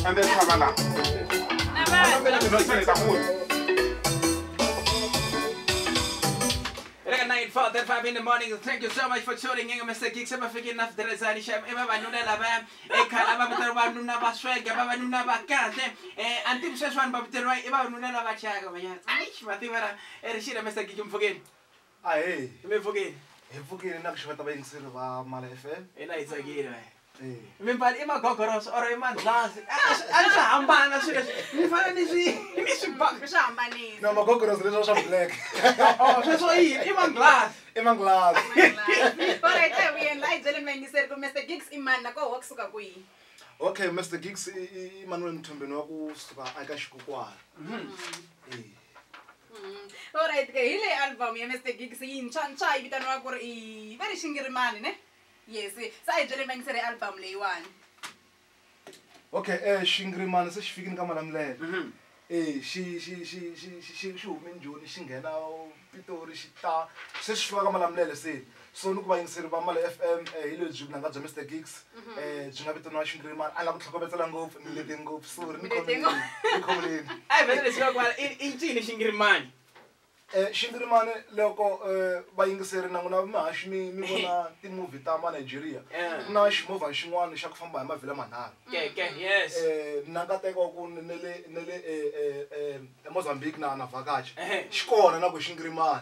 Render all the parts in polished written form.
And then Havana. At 9:45 in the morning. Thank you so much for tuning in, Mr. Gigs. I'm forgetting after the Zani Sham. Eva Nuna Lava, Kalaba Nuna Baswag, Baba Nuna Bacate, and Tim says one Babiteroy, Eva Nuna Lava Chago. Mativa, Erishida, Mr. Gigum forget. Aye, You may forget. eu vou querer na que vai ser a Malefé. And I say, me pare ima kokoros or ima dance. Ano sa amban na sila. Me pare ni si bak sa amban ni. Não, mas cocoros eles são black. Oh, so ima glass. Imang glass. Alright, we and like gentlemen ni sir ko Mr. Gigs iman nako work suka kui. Okay, Mr. Gigs Emmanuel Mthombeni wakusuka akashikukwana. Alright, ke ile album ya Mr. Gigs inchancha ibitanwa ko I very shingirimani ne. Yes, so I gentlemen sir album le one. Okay, Shingrimani se shifikini kama lamlele. She umi njoni shingena Pitori shita se shifika kama lamlele se. So nukuba ingisiri bamale FM ile jubla ngazo Mr. Gigs jingabitona Shingrimani ala kutlhokometsela ngopfu nilete ngopfu sorry nikhomleni. Ay vele sika kwa inchini Shingrimani. Shingrimani loko bayingiseri nangona mahashi mi vona ti-movie ta ma Nigeria. Na ximovha xin'wana xa ku famba hi mavhilwa manharhu. Yes. Na nga teka ku nele Mozambique na vakacha. Xikona na ku Shingrimani.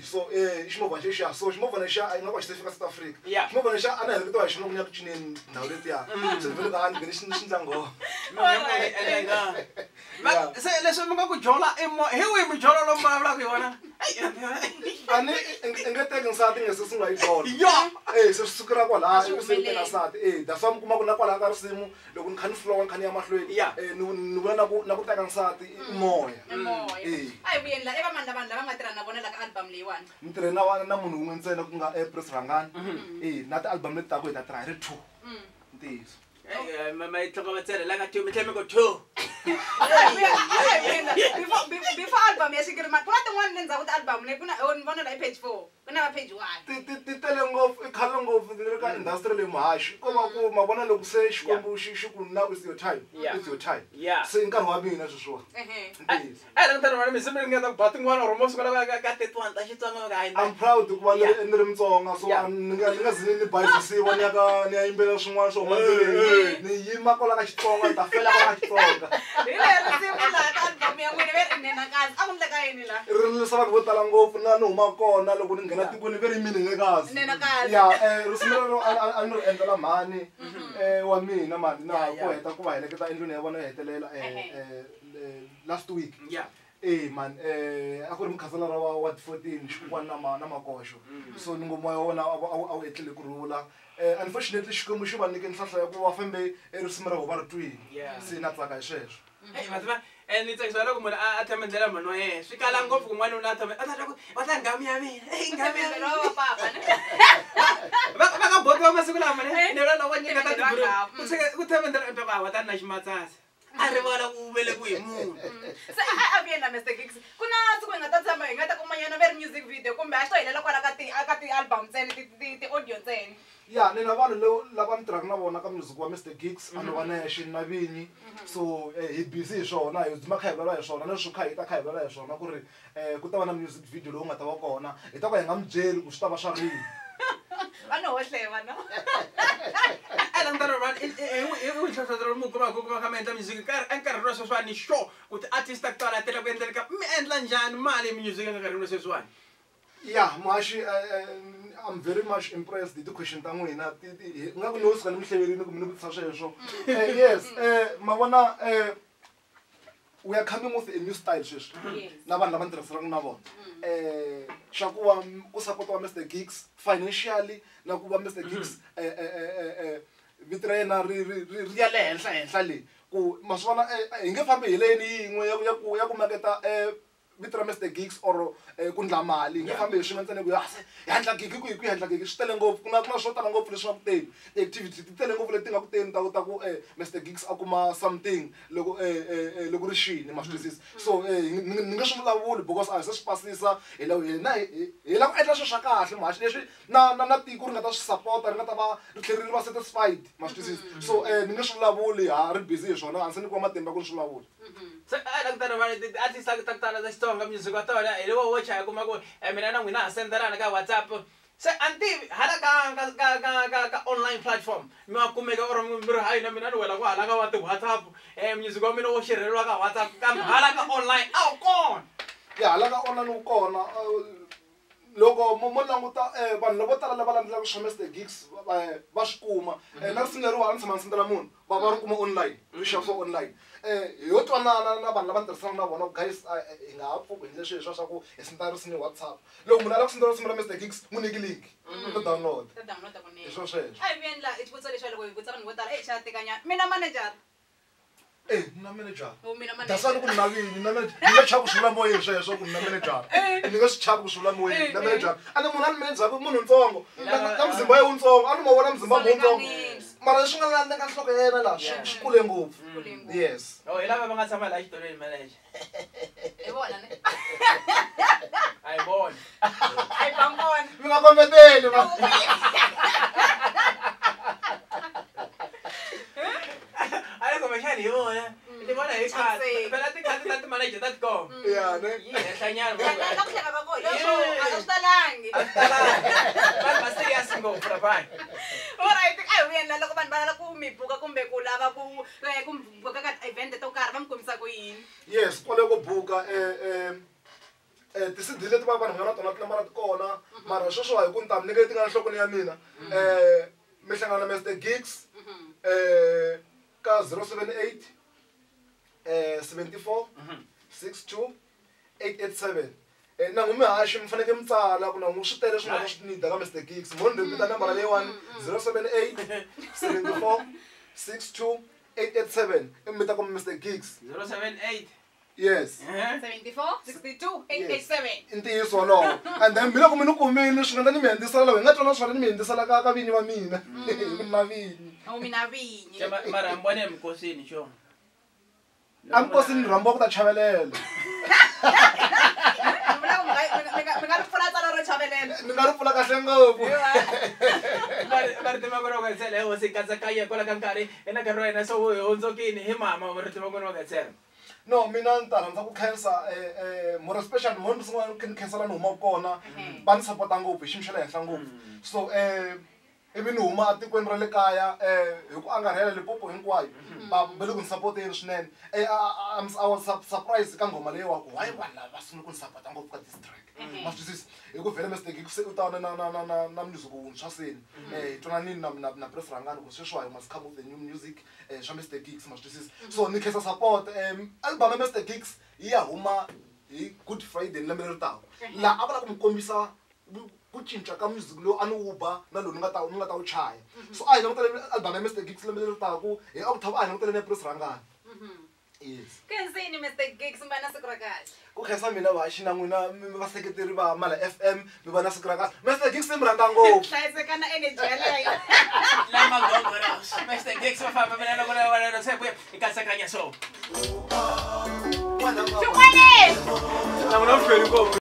So ximovha xexiya so ximovha lexiya a nga va xi fika South Africa. Ximovha lexiya a na heleketiwa hi xilungu ya ku cineni ndhawu letiya. Se vele ka a ni ngheni xintlango. Se leswi mi nga ku jola hi wihi mi jola lomu vulavulaka hi wona? Ani engeteke nsati ngese singa yijola. Ya! Se sukira kwala se teka nsati. Da swa mi kuma ku na kwala ka risimu loko ni kha ni flow ni kha ni ya mahlweni. Ni vona na ku teka nsati moya. Ay vuyela eka vanhu lava nga tirha na vona la ka album leyiwani. Ni tirhe na munhu un'we ntsena ku nga Prince Rangani. Na ti-album leti ta ku hi ta tirha hi ri 2. Ntiyiso. Mama itlhokometsele la nga tiyo mi tlhela mi ko 2. Before album ya Shingrimani kuna tin'wana le ndzhaku ta album leyi kuna ni vona la page 4 kuna va page 1 ti tele ngopfu I khale ngopfu le ka industry le muhashi ko va ku ma vona loko se xikwembu xi ku now is your time se nkarhi wa mina sweswo la nga tani mi simbi nga ta ba tin'wana or mo suka ka 31 ta Xitsonga ka I'm proud ku va ni ri Mutsonga so ni nga zini ni bayisiwa ni ya yimbela swin'wana swo mandleni ni yima kola ka Xitsonga ta fela ka Xitsonga rilisa vanhu vo tala ngopfu na ni huma kona loko ni nghena tikweni very meaningekazi risimu rero a ni ri endlela mhani wa mina mani na ku heta ku va heleketa endlwini ya vona yo hetelela last week man a ku ri mukhasalara wa 14 xikukwana na makoxo so ni ngo moya wona a wu hetlele ku rhula unfortunately xikwembu xi va nyike nhlahla ya ku va fambe risimu ra ho va ri twini se na tsaka hi sweswo ni tsakisa loko munhu a thamendlela mhani wa yena swi kala ngopfu kun'wana u na wa ta ngami ya mina va ka botiwa masiku lama ni vona loko nyika ta tiburu ku thamendlela ntoka wa ta na ximatsasi a rivala ku veleku hi munhu se a vuyela Mr. Gigs kuna siku hi nga ta tshama hi nga ta kumanyana very music video kumbe a swi to helela kwala ka ti-album ntsena ti-audio ntsena ni na vanhu lava ni tirhaka na vona ka music wa Mr. Gigs a ni va nexe na vinyi so hi busy hi swona hi dzima kha hi vulavula hi swona na leswi kha hi ta kha hi vulavula hi swona ku ri ku ta va na music video lowu nga ta va kona hi ta ka hi nga mi byeli ku swi ta va swa rini vanhu hohleva no hlohlotelo mi kuma kha mi endla music enkarhini wa sweswiwani sure kuti artist ta ku tala tela ku endleleka mi endla njhani mali music enkarhini wa sweswiwani muhashi I'm very much impressed with the question ta n'wina nga ku no suka ni mi hleverini kumbe ni vutisa sweswo yes ma vona we are coming with a new style sweswi na vanhu lava ni tirhisanaka na vona xa ku va ku support-wa Mr. Gigs financially na ku va Mr. Gigs vito ra yena ri ya le henhla le ku maswana hi nge fambi hi lane yin'we ya ku maketa vito ra Mr Gigs or ku ndla mali nge fambi hi swin'we ntsena ku hi handla gig ku hi handla gig swi tele ngopfu ku na swo tala ngopfu leswi nga ku teni ti-activity ti tele ngopfu leti nga ku teni ta ku Mr Gigs a kuma something loko ri xini ma swi twisisa so ni nge swi vulavuli because a hi se swi pasisa hi la ku endla swilo swa kahle mahaxi leswi na tiko ri nga ta swi support-a ri nga ta va ri tlheri ri va satisfied ma swi twisisa so ni nge swi vulavuli ri busy hi swona hansi ni kuma matimba ku ni swi vulavula se la ku tani vanhu artist ta tala ta Xitsonga music wa tona hi loko wo chaya kuma ku mina na n'wina ha sendelana ka WhatsApp se antivi hala ka online platform mi wa kumeka or mi ri hayi na mina ni wela ku hala ka wa ti-WhatsApp music wa mina wo xirheleriwa ka WhatsApp kambe hala ka online a wu kona ya hala ka online wu kona loko mo languta vanhu lavo tala lava landzelaka swa Mr Gigs va swi kuma na risimu leriwa a ni tshama ni sendela munhu va ri kuma online ri xavisiwa online yo twanana na vanhu lava ni tirhisana na vona guys hi nga ha pfuki hi endle swilo swa ku hi senda risimu hi WhatsApp loko munhu a lava ku sendela risimu ra Mr Gigs mu nyiki link to download hi swo sweswo a hi vuendla hi xivutiso lexi loko hi vutisa vanhu vo tala xa tekanyana mina manager na manager mina dasani ku ni navini ni nga chaku swi vula moyeni sweswo ku ni na manager ni nga swi chaku ku swi vula moyeni na manager a ni munhu a ni manager munhu ntsongo na mzimba ye wutsongo a ni ma vona mzimba mu wutsongo mara leswi nga landza ka nhloko ya yena laha swi kule ngopfu yes hi lava va nga tshama laha xitolweni manager hi vona ne a hi vona a hi vangona mi nga kombeteli hi vona ni vona hi khadi phela tikhadi ta ti-manager ta tikoma ya ne yi henhlanyana na ku hleka ka kona a swi talangi vanhu va serious ngopfu ra vanhu alright a hi vuendla loko vanhu va lava ku mi buka kumbe ku lava ku buka ka event to karhi va mi kombisa ku yini yes kwale ku buka ti-CD leti va vanhu va nga na tona ti nambara ti kona mara sweswo hi ku ni ta mi nyika leti nga na nhlokweni ya mina mi hlangana na Mr Gigs ka 078 74 62 887 nangu mi haxi mi fanekele mi tsala ku nangu swi tele swi nga ta swi nida ka Mr Gigs mo ni ripita nambara leyiwani 078 74 62 887 i mi ta kuma Mr Gigs 078 yes 74 62 887 i ntiyiso wolowo and then mi loko mi ni kumile swi nga ta ni mi hendisela loko hi nga twana swona ni mi hendisela ka vinyi va mina hi na vinyi mina vinyi mara mbone emikosini xona a mikosini ni rhambiwa ku ta chavelela mi nga ri pfula tsala ro chavelela ni nga ri pfula kahle ngopfu marito ma kona wa katsela ho se katsakanya kola ka nkarhi ena nkarhi wa hina so ho hundzokini hi mama marito ma kona wa katsela no mina ni ta rhandza ku khensa more especially mo ni sungula ni khensela ni huma kona va ni sapota ngopfu hi xiyimo xa le henhla ngopfu so ivi ni huma atikweni ra le kaya hi ku angarhela Limpopo hinkwayo va le ku ni sapoteni swinene I was surprised ka nghoma leyi wa ku why vanhu lava va sungule ku ni sapota ngopfu ka this track ma swi twisisa hi ku vhele Mr Gigs se u ta na music wuntshwa seni hi twananini na Press Rangani ku sweswiwa hi must come with the new music swa Mr Gigs ma swi twisisa so ni khensa support album ya Mr Gigs yi ya huma hi Good Friday lembe leri taka laha a va la ku mi kombisa ku cinca ka music lowu a ni wu ba na lowu ni nga ta wu chaya so a hi langutele album ya Mr Gigs lembe leri taka hi October a hi langutele na Press Rangani yes kensini Mr Gigs mi va na siku ra kahle ku khensa mina vaxi na n'wina mi vaseketeri va Mala FM mi va na siku ra kahle Mr Gigs mi rhandza ngopfu hlayiseka na energy yaleyo lama gogoroso Mr Gigs va famba mina loko na wena se hi katsakanya so xin'waneni na n'wina hlweli ngopfu